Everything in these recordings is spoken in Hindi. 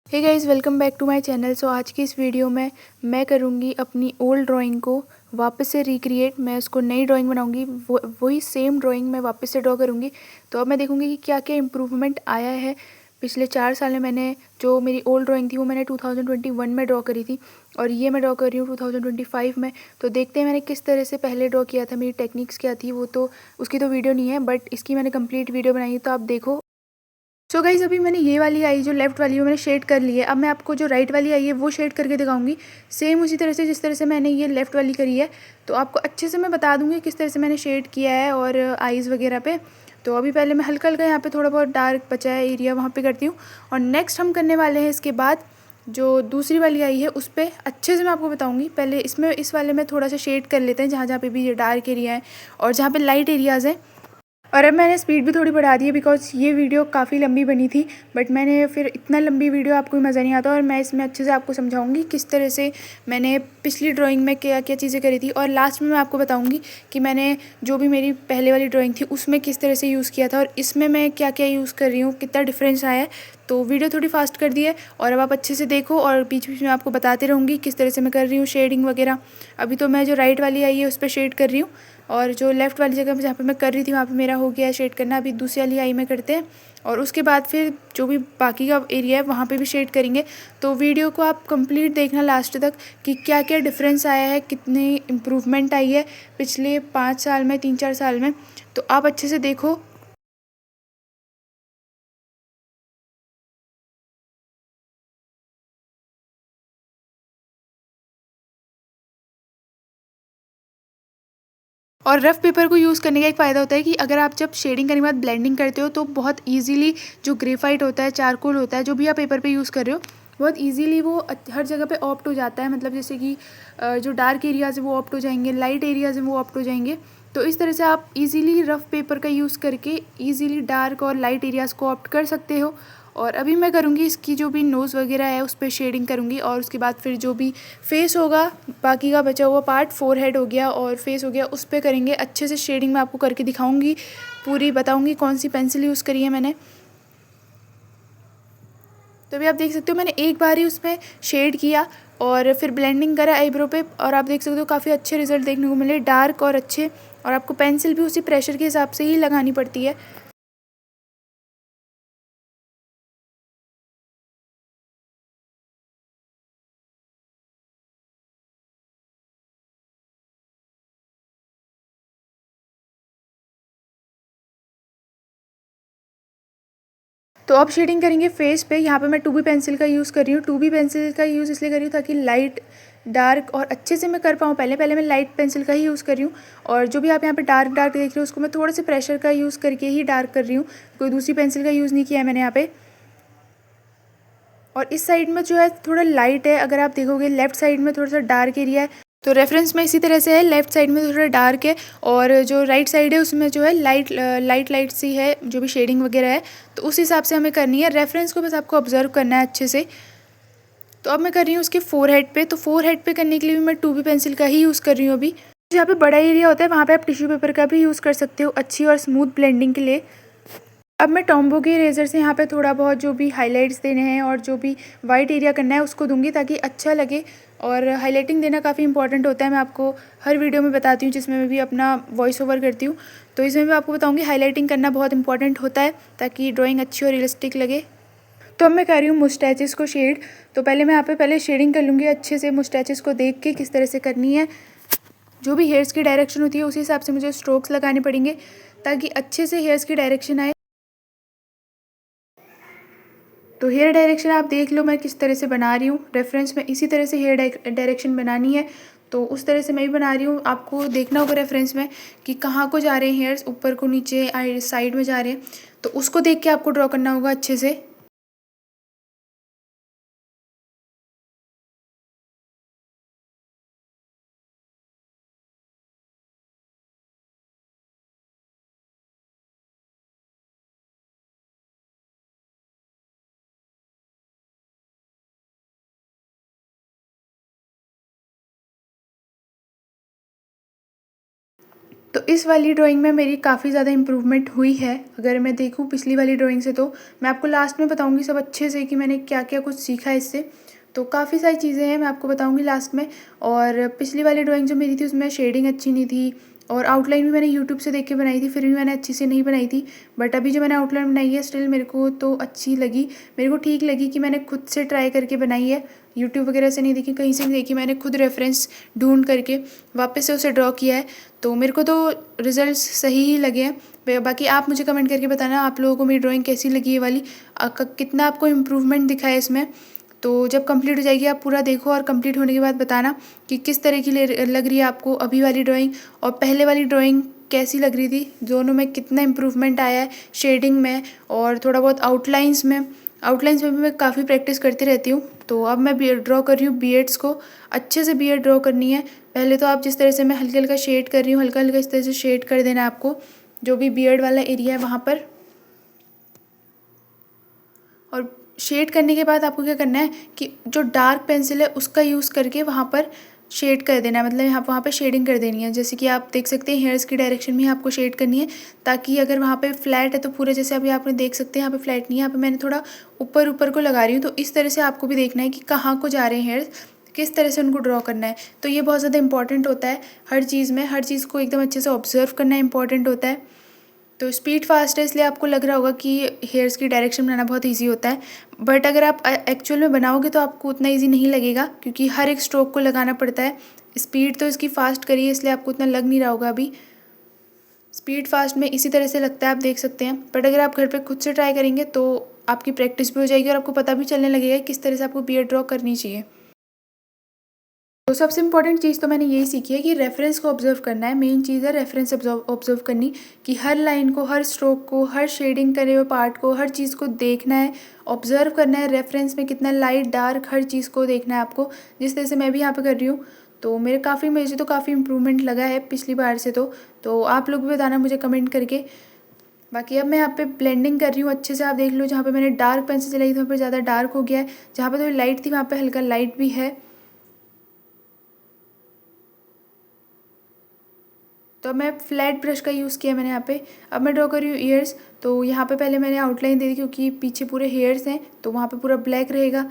Hey guys, welcome back to my channel. So आज की इस वीडियो में मैं करूँगी अपनी ओल्ड ड्राइंग को वापस से रिक्रिएट। मैं उसको नई ड्राइंग बनाऊँगी, वही सेम ड्राइंग मैं वापस से ड्रॉ करूँगी। तो अब मैं देखूँगी कि क्या क्या इम्प्रूवमेंट आया है। पिछले 4 साल में मैंने जो मेरी ओल्ड ड्राइंग थी वो मैंने 2021 में ड्रॉ करी थी और ये मैं ड्रॉ कर रही हूँ 2025 में। तो देखते हैं मैंने किस तरह से पहले ड्रॉ किया था, मेरी टेक्निक्स क्या थी। वो तो उसकी तो वीडियो नहीं है, बट इसकी मैंने कंप्लीट वीडियो बनाई है, तो आप देखो। सो गाइज़, अभी मैंने ये वाली आई जो लेफ़्ट वाली है मैंने शेड कर ली है। अब मैं आपको जो राइट वाली आई है वो शेड करके दिखाऊंगी, सेम उसी तरह से जिस तरह से मैंने ये लेफ़्ट वाली करी है। तो आपको अच्छे से मैं बता दूंगी किस तरह से मैंने शेड किया है और आईज़ वगैरह पे। तो अभी पहले मैं हल्का हल्का यहाँ पे थोड़ा बहुत डार्क बचा है एरिया वहाँ पे करती हूँ। और नेक्स्ट हम करने वाले हैं इसके बाद जो दूसरी वाली आई है उस पर अच्छे से मैं आपको बताऊँगी। पहले इसमें इस वाले में थोड़ा सा शेड कर लेते हैं जहाँ जहाँ पे भी ये डार्क एरिया है और जहाँ पे लाइट एरियाज़ हैं। और अब मैंने स्पीड भी थोड़ी बढ़ा दी है बिकॉज़ ये वीडियो काफ़ी लंबी बनी थी, बट मैंने फिर इतना लंबी वीडियो आपको मज़ा नहीं आता और मैं इसमें अच्छे से आपको समझाऊंगी किस तरह से मैंने पिछली ड्राइंग में क्या क्या चीज़ें करी थी। और लास्ट में मैं आपको बताऊंगी कि मैंने जो भी मेरी पहले वाली ड्राइंग थी उसमें किस तरह से यूज़ किया था और इसमें मैं क्या क्या यूज़ कर रही हूँ, कितना डिफरेंस आया है। तो वीडियो थोड़ी फास्ट कर दी है और अब आप अच्छे से देखो और बीच बीच में आपको बताते रहूँगी किस तरह से मैं कर रही हूँ शेडिंग वगैरह। अभी तो मैं जो राइट वाली आई है उस पर शेड कर रही हूँ और जो लेफ़्ट वाली जगह पे जहाँ पे मैं कर रही थी वहाँ पे मेरा हो गया है शेड करना। अभी दूसरी वाली आई में करते हैं और उसके बाद फिर जो भी बाकी का एरिया है वहाँ पे भी शेड करेंगे। तो वीडियो को आप कंप्लीट देखना लास्ट तक कि क्या क्या डिफरेंस आया है, कितनी इम्प्रूवमेंट आई है पिछले 5 साल में, 3-4 साल में। तो आप अच्छे से देखो। और रफ़ पेपर को यूज़ करने का एक फ़ायदा होता है कि अगर आप जब शेडिंग करने के बाद ब्लेंडिंग करते हो तो बहुत ईज़िली जो ग्रेफाइट होता है, चारकोल होता है, जो भी आप पेपर पे यूज़ कर रहे हो, बहुत ईज़िली वो हर जगह पे ऑप्ट हो जाता है। मतलब जैसे कि जो डार्क एरियाज़ है वो ऑप्ट हो जाएंगे, लाइट एरियाज़ हैं वो ऑप्ट हो जाएंगे। तो इस तरह से आप इजीली रफ़ पेपर का यूज़ करके इजीली डार्क और लाइट एरियाज़ को ऑप्ट कर सकते हो। और अभी मैं करूँगी इसकी जो भी नोज़ वगैरह है उस पर शेडिंग करूँगी और उसके बाद फिर जो भी फेस होगा, बाकी का बचा हुआ पार्ट, फोरहेड हो गया और फेस हो गया, उस पर करेंगे अच्छे से शेडिंग। मैं आपको करके दिखाऊंगी, पूरी बताऊंगी कौन सी पेंसिल यूज़ करी है मैंने। तो अभी आप देख सकते हो मैंने एक बार ही उसमें शेड किया और फिर ब्लेंडिंग करा आईब्रो पे और आप देख सकते हो काफ़ी अच्छे रिजल्ट देखने को मिले, डार्क और अच्छे। और आपको पेंसिल भी उसी प्रेशर के हिसाब से ही लगानी पड़ती है। तो अब शेडिंग करेंगे फेस पे। यहाँ पे मैं 2B पेंसिल का यूज़ कर रही हूँ। 2B पेंसिल का यूज़ इसलिए कर रही हूँ ताकि लाइट डार्क और अच्छे से मैं कर पाऊँ। पहले पहले मैं लाइट पेंसिल का ही यूज़ कर रही हूँ और जो भी आप यहाँ पे डार्क डार्क देख रहे हो उसको मैं थोड़े से प्रेशर का यूज़ करके ही डार्क कर रही हूँ। कोई दूसरी पेंसिल का यूज़ नहीं किया है मैंने यहाँ पे। और इस साइड में जो है थोड़ा लाइट है, अगर आप देखोगे लेफ्ट साइड में थोड़ा सा डार्क एरिया है। तो रेफरेंस में इसी तरह से है, लेफ्ट साइड में थोड़ा डार्क है और जो राइट साइड है उसमें जो है लाइट लाइट लाइट सी है, जो भी शेडिंग वगैरह है। तो उस हिसाब से हमें करनी है, रेफरेंस को बस आपको ऑब्जर्व करना है अच्छे से। तो अब मैं कर रही हूँ उसके फोरहेड पे। तो फोरहेड पे करने के लिए भी मैं 2B पेंसिल का ही यूज़ कर रही हूँ अभी। जहाँ पे बड़ा एरिया होता है वहाँ पे आप टिश्यू पेपर का भी यूज़ कर सकते हो अच्छी और स्मूथ ब्लेंडिंग के लिए। अब मैं टॉम्बो के इरेज़र से यहाँ पे थोड़ा बहुत जो भी हाइलाइट्स देने हैं और जो भी वाइट एरिया करना है उसको दूंगी ताकि अच्छा लगे। और हाइलाइटिंग देना काफ़ी इंपॉर्टेंट होता है, मैं आपको हर वीडियो में बताती हूँ जिसमें मैं भी अपना वॉइस ओवर करती हूँ। तो इसमें भी आपको बताऊँगी हाईलाइटिंग करना बहुत इंपॉर्टेंट होता है ताकि ड्राइंग अच्छी और रियलिस्टिक लगे। तो अब मैं कर रही हूँ मुस्टैचेस को शेड। तो पहले मैं यहाँ पे पहले शेडिंग कर लूँगी अच्छे से, मुस्टैचेस को देख के किस तरह से करनी है। जो भी हेयर्स की डायरेक्शन होती है उसी हिसाब से मुझे स्ट्रोक्स लगाने पड़ेंगे ताकि अच्छे से हेयर्स की डायरेक्शन आए। तो हेयर डायरेक्शन आप देख लो मैं किस तरह से बना रही हूँ, रेफरेंस में इसी तरह से हेयर डायरेक्शन बनानी है। तो उस तरह से मैं भी बना रही हूँ, आपको देखना होगा रेफरेंस में कि कहाँ को जा रहे हैं हेयर्स, ऊपर को, नीचे, साइड में जा रहे हैं। तो उसको देख के आपको ड्रॉ करना होगा अच्छे से। तो इस वाली ड्राइंग में मेरी काफ़ी ज़्यादा इम्प्रूवमेंट हुई है। अगर मैं देखूँ पिछली वाली ड्राइंग से, तो मैं आपको लास्ट में बताऊँगी सब अच्छे से कि मैंने क्या क्या कुछ सीखा है इससे। तो काफ़ी सारी चीज़ें हैं, मैं आपको बताऊँगी लास्ट में। और पिछली वाली ड्राइंग जो मेरी थी उसमें शेडिंग अच्छी नहीं थी, और आउटलाइन भी मैंने यूट्यूब से देख के बनाई थी, फिर भी मैंने अच्छी से नहीं बनाई थी। बट अभी जो मैंने आउटलाइन बनाई है स्टिल मेरे को तो अच्छी लगी, मेरे को ठीक लगी कि मैंने खुद से ट्राई करके बनाई है। यूट्यूब वगैरह से नहीं देखी, कहीं से नहीं देखी, मैंने खुद रेफरेंस ढूंढ करके वापस से उसे ड्रॉ किया है। तो मेरे को तो रिजल्ट्स सही ही लगे हैं। बाकी आप मुझे कमेंट करके बताना आप लोगों को मेरी ड्राइंग कैसी लगी ये वाली, कितना आपको इम्प्रूवमेंट दिखा है इसमें। तो जब कंप्लीट हो जाएगी आप पूरा देखो, और कंप्लीट होने के बाद बताना कि किस तरह की लग रही है आपको अभी वाली ड्राइंग और पहले वाली ड्राइंग कैसी लग रही थी, दोनों में कितना इम्प्रूवमेंट आया है शेडिंग में और थोड़ा बहुत आउटलाइंस में। आउटलाइंस में भी मैं काफ़ी प्रैक्टिस करती रहती हूँ। तो अब मैं ड्रॉ कर रही हूँ बीएड्स को, अच्छे से बीएड ड्रॉ करनी है। पहले तो आप जिस तरह से मैं हल्का हल्का शेड कर रही हूँ, हल्का हल्का इस तरह से शेड कर देना है आपको, जो भी बीएड वाला एरिया है वहाँ पर। और शेड करने के बाद आपको क्या करना है कि जो डार्क पेंसिल है उसका यूज़ करके वहाँ पर शेड कर देना है, मतलब यहाँ वहाँ पे शेडिंग कर देनी है। जैसे कि आप देख सकते हैं हेयर्स की डायरेक्शन में आपको शेड करनी है, ताकि अगर वहाँ पे फ्लैट है तो पूरे, जैसे अभी आपने देख सकते हैं यहाँ पे फ्लैट नहीं है, यहाँ पे मैंने थोड़ा ऊपर ऊपर को लगा रही हूँ। तो इस तरह से आपको भी देखना है कि कहाँ को जा रहे हैं हेयर्स, किस तरह से उनको ड्रॉ करना है। तो ये बहुत ज़्यादा इंपॉर्टेंट होता है हर चीज़ में, हर चीज़ को एकदम अच्छे से ऑब्जर्व करना इंपॉर्टेंट होता है। तो स्पीड फास्ट है इसलिए आपको लग रहा होगा कि हेयर्स की डायरेक्शन बनाना बहुत इजी होता है, बट अगर आप एक्चुअल में बनाओगे तो आपको उतना इजी नहीं लगेगा, क्योंकि हर एक स्ट्रोक को लगाना पड़ता है। स्पीड तो इसकी फास्ट करी है इसलिए आपको उतना लग नहीं रहा होगा अभी। स्पीड फास्ट में इसी तरह से लगता है, आप देख सकते हैं। बट अगर आप घर पे खुद से ट्राई करेंगे तो आपकी प्रैक्टिस भी हो जाएगी और आपको पता भी चलने लगेगा किस तरह से आपको बियर्ड ड्रॉ करनी चाहिए। तो सबसे इम्पॉर्टेंट चीज़ तो मैंने यही सीखी है कि रेफरेंस को ऑब्जर्व करना है। मेन चीज़ है रेफरेंस ऑब्जर्व करनी, कि हर लाइन को, हर स्ट्रोक को, हर शेडिंग करे हुए पार्ट को, हर चीज़ को देखना है, ऑब्जर्व करना है। रेफरेंस में कितना लाइट डार्क हर चीज़ को देखना है आपको, जिस तरह से मैं भी यहाँ पे कर रही हूँ। तो मुझे तो काफ़ी इम्प्रूवमेंट लगा है पिछली बार से। तो आप लोग भी बताना मुझे कमेंट करके। बाकी अब मैं यहाँ पे ब्लेंडिंग कर रही हूँ अच्छे से, आप देख लो जहाँ पे मैंने डार्क पेंसिल चलाई थी वहाँ पर ज़्यादा डार्क हो गया है, जहाँ पे थोड़ी लाइट थी वहाँ पे हल्का लाइट भी है। तो अब मैं फ्लैट ब्रश का यूज़ किया मैंने यहाँ पे। अब मैं ड्रॉ कर रही हूँ ईयर्स। तो यहाँ पे पहले मैंने आउटलाइन दे दी, क्योंकि पीछे पूरे हेयर्स हैं तो वहाँ पे पूरा ब्लैक रहेगा।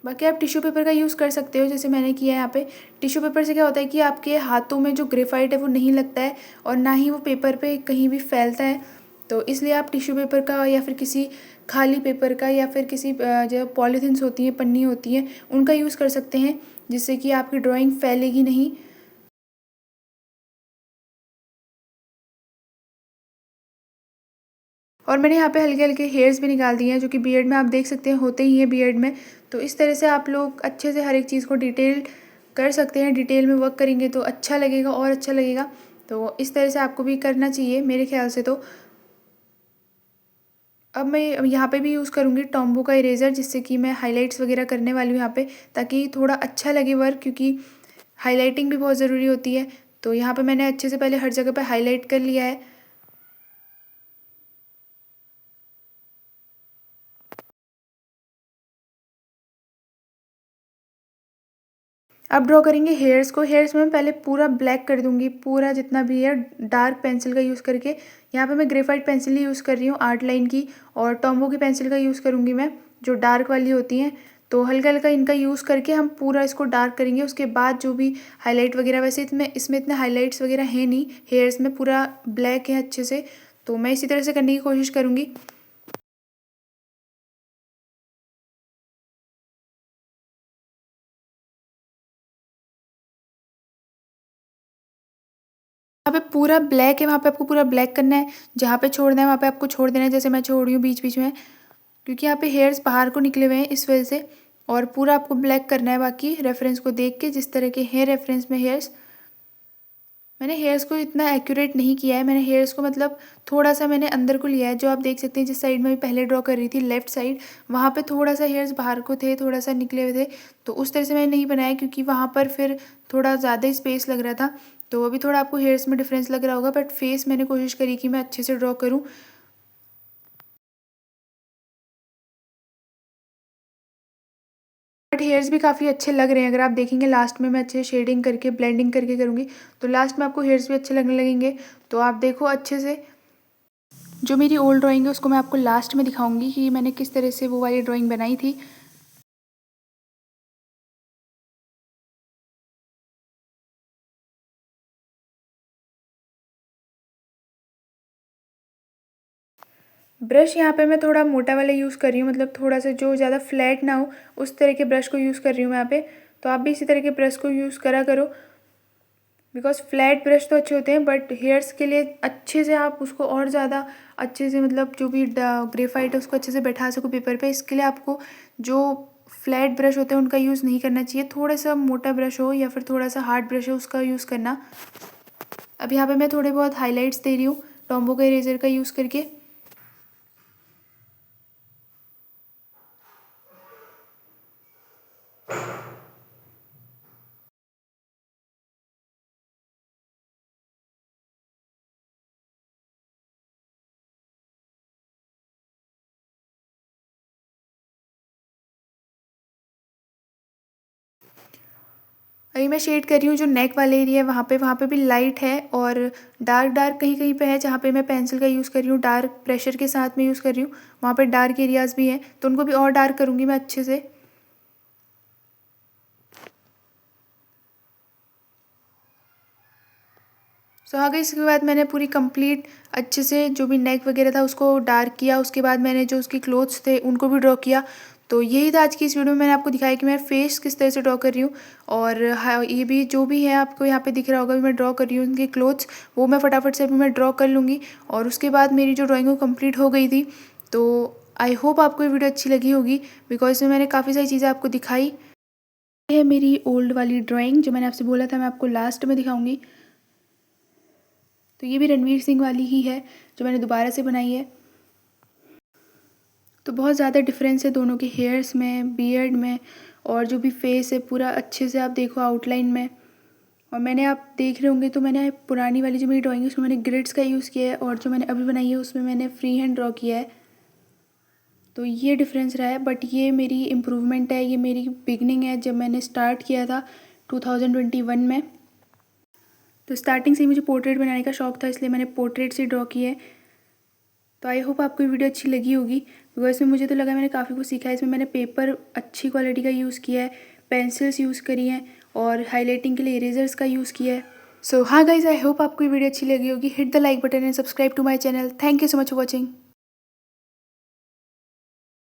बाकी आप टिश्यू पेपर का यूज़ कर सकते हो जैसे मैंने किया है यहाँ पे। टिश्यू पेपर से क्या होता है कि आपके हाथों में जो ग्रेफाइट है वो नहीं लगता है, और ना ही वो पेपर पे कहीं भी फैलता है। तो इसलिए आप टिश्यू पेपर का या फिर किसी खाली पेपर का या फिर किसी जो पॉलीथिन्स होती हैं, पन्नी होती है, उनका यूज़ कर सकते हैं, जिससे कि आपकी ड्राइंग फैलेगी नहीं। और मैंने यहाँ पे हल्के हल्के हेयर्स भी निकाल दिए हैं, जो कि बियर्ड में आप देख सकते हैं होते ही हैं बियर्ड में। तो इस तरह से आप लोग अच्छे से हर एक चीज़ को डिटेल कर सकते हैं, डिटेल में वर्क करेंगे तो अच्छा लगेगा और अच्छा लगेगा। तो इस तरह से आपको भी करना चाहिए मेरे ख्याल से। तो अब मैं यहाँ पे भी यूज़ करूँगी टॉम्बो का इरेज़र, जिससे कि मैं हाइलाइट्स वगैरह करने वाली हूँ यहाँ पे, ताकि थोड़ा अच्छा लगे वर्क, क्योंकि हाईलाइटिंग भी बहुत ज़रूरी होती है। तो यहाँ पे मैंने अच्छे से पहले हर जगह पे हाईलाइट कर लिया है। अब ड्रॉ करेंगे हेयर्स को। हेयर्स में मैं पहले पूरा ब्लैक कर दूंगी, पूरा जितना भी है डार्क पेंसिल का यूज़ करके। यहाँ पे मैं ग्रेफाइट पेंसिल ही यूज़ कर रही हूँ आर्ट लाइन की, और टॉम्बो की पेंसिल का यूज़ करूँगी मैं, जो डार्क वाली होती हैं। तो हल्का हल्का इनका यूज़ करके हम पूरा इसको डार्क करेंगे। उसके बाद जो भी हाईलाइट वगैरह, वैसे इसमें इतने हाईलाइट्स वगैरह है नहीं, हेयर्स में पूरा ब्लैक है अच्छे से। तो मैं इसी तरह से करने की कोशिश करूँगी। वहाँ पे पूरा ब्लैक है, वहाँ पे आपको पूरा ब्लैक करना है। जहाँ पे छोड़ना है वहाँ पे आपको छोड़ देना है, जैसे मैं छोड़ रही हूँ बीच बीच में, क्योंकि यहाँ पे हेयर्स बाहर को निकले हुए हैं इस वजह से। और पूरा आपको ब्लैक करना है, बाकी रेफरेंस को देख के जिस तरह के हैं रेफरेंस में हेयर्स। मैंने हेयर्स को इतना एक्यूरेट नहीं किया है, मैंने हेयर्स को मतलब थोड़ा सा मैंने अंदर को लिया है। जो आप देख सकते हैं जिस साइड में भी पहले ड्रॉ कर रही थी लेफ्ट साइड, वहाँ पे थोड़ा सा हेयर्स बाहर को थे, थोड़ा सा निकले हुए थे। तो उस तरह से मैंने नहीं बनाया, क्योंकि वहाँ पर फिर थोड़ा ज़्यादा स्पेस लग रहा था। तो अभी थोड़ा आपको हेयर्स में डिफरेंस लग रहा होगा, बट फेस मैंने कोशिश करी कि मैं अच्छे से ड्रॉ करूँ। बट हेयर्स भी काफ़ी अच्छे लग रहे हैं। अगर आप देखेंगे लास्ट में मैं अच्छे शेडिंग करके ब्लेंडिंग करके करूँगी तो लास्ट में आपको हेयर्स भी अच्छे लगने लगेंगे। तो आप देखो अच्छे से, जो मेरी ओल्ड ड्राइंग है उसको मैं आपको लास्ट में दिखाऊंगी कि मैंने किस तरह से वो वाली ड्राइंग बनाई थी। ब्रश यहाँ पे मैं थोड़ा मोटा वाला यूज़ कर रही हूँ, मतलब थोड़ा सा जो ज़्यादा फ्लैट ना हो उस तरह के ब्रश को यूज़ कर रही हूँ मैं यहाँ पे। तो आप भी इसी तरह के ब्रश को यूज़ करा करो, बिकॉज फ्लैट ब्रश तो अच्छे होते हैं बट हेयर्स के लिए अच्छे से आप उसको और ज़्यादा अच्छे से, मतलब जो भी ग्रेफाइट है उसको अच्छे से बैठा सको पेपर पे, इसके लिए आपको जो फ्लैट ब्रश होते हैं उनका यूज़ नहीं करना चाहिए। थोड़ा सा मोटा ब्रश हो या फिर थोड़ा सा हार्ड ब्रश हो उसका यूज़ करना। अब यहाँ पे मैं थोड़े बहुत हाइलाइट्स दे रही हूँ टॉम्बो का इरेजर का यूज़ करके। अभी मैं शेड कर रही हूँ जो नेक वाले एरिया है वहाँ पे भी लाइट है और डार्क डार्क कहीं कहीं पे है जहाँ पे मैं पेंसिल का यूज़ कर रही हूँ, डार्क प्रेशर के साथ में यूज़ कर रही हूँ। वहाँ पे डार्क एरियाज़ भी हैं तो उनको भी और डार्क करूँगी मैं अच्छे से। सो हाँ गाइस, इसके बाद मैंने पूरी कंप्लीट अच्छे से जो भी नेक वगैरह था उसको डार्क किया। उसके बाद मैंने जो उसके क्लोथ्स थे उनको भी ड्रॉ किया। तो यही था आज की इस वीडियो में, मैंने आपको दिखाया कि मैं फेस किस तरह से ड्रॉ कर रही हूँ। और हाँ, ये भी जो भी है आपको यहाँ पे दिख रहा होगा भी मैं ड्रॉ कर रही हूँ उनके क्लोथ्स, वो मैं फटाफट से अभी मैं ड्रॉ कर लूँगी। और उसके बाद मेरी जो ड्राइंग वो कम्प्लीट हो गई थी। तो आई होप आपको ये वीडियो अच्छी लगी होगी, बिकॉज इसमें मैंने काफ़ी सारी चीज़ें आपको दिखाई। ये है मेरी ओल्ड वाली ड्राइंग जो मैंने आपसे बोला था मैं आपको लास्ट में दिखाऊंगी। तो ये भी रणवीर सिंह वाली ही है जो मैंने दोबारा से बनाई है। तो बहुत ज़्यादा डिफरेंस है दोनों के हेयर्स में, बियर्ड में, और जो भी फेस है पूरा अच्छे से आप देखो आउटलाइन में। और मैंने, आप देख रहे होंगे तो मैंने पुरानी वाली जो मेरी ड्राइंग है उसमें मैंने ग्रिड्स का यूज़ किया है और जो मैंने अभी बनाई है उसमें मैंने फ्री हैंड ड्रॉ किया है। तो ये डिफरेंस रहा है, बट ये मेरी इम्प्रूवमेंट है, ये मेरी बिगनिंग है जब मैंने स्टार्ट किया था 2021 में। तो स्टार्टिंग से ही मुझे पोर्ट्रेट बनाने का शौक था इसलिए मैंने पोर्ट्रेट से ड्रॉ किए। तो आई होप आपको ये वीडियो अच्छी लगी होगी, बिकॉज इसमें मुझे तो लगा मैंने काफ़ी कुछ सीखा है। इसमें मैंने पेपर अच्छी क्वालिटी का यूज़ किया है, पेंसिल्स यूज़ करी हैं और हाईलाइटिंग के लिए इरेजर्स का यूज़ किया है। सो हाँ गाइज, आई होप आपको ये वीडियो अच्छी लगी होगी। Hit the like button and subscribe to my channel. Thank you so much for watching.